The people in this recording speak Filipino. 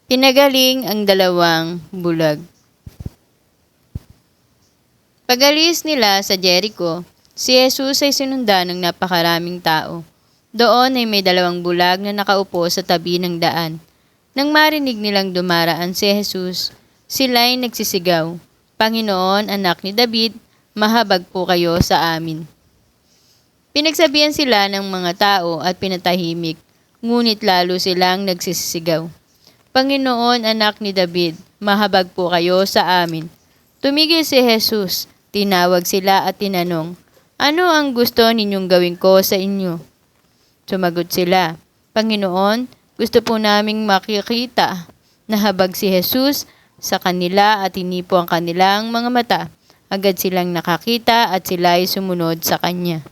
Pinagaling ang dalawang bulag. Pag-alis nila sa Jericho, si Jesus ay sinundan ng napakaraming tao. Doon ay may dalawang bulag na nakaupo sa tabi ng daan. Nang marinig nilang dumaraan si Jesus, sila'y nagsisigaw, "Panginoon, anak ni David, mahabag po kayo sa amin." Pinagsabihan sila ng mga tao at pinatahimik, ngunit lalo silang nagsisigaw, "Panginoon, anak ni David, mahabag po kayo sa amin." Tumigil si Jesus, tinawag sila at tinanong, "Ano ang gusto ninyong gawin ko sa inyo?" Sumagot sila, "Panginoon, gusto po naming makikita." Nahabag si Jesus sa kanila at hinipo ang kanilang mga mata. Agad silang nakakita at sila ay sumunod sa kanya.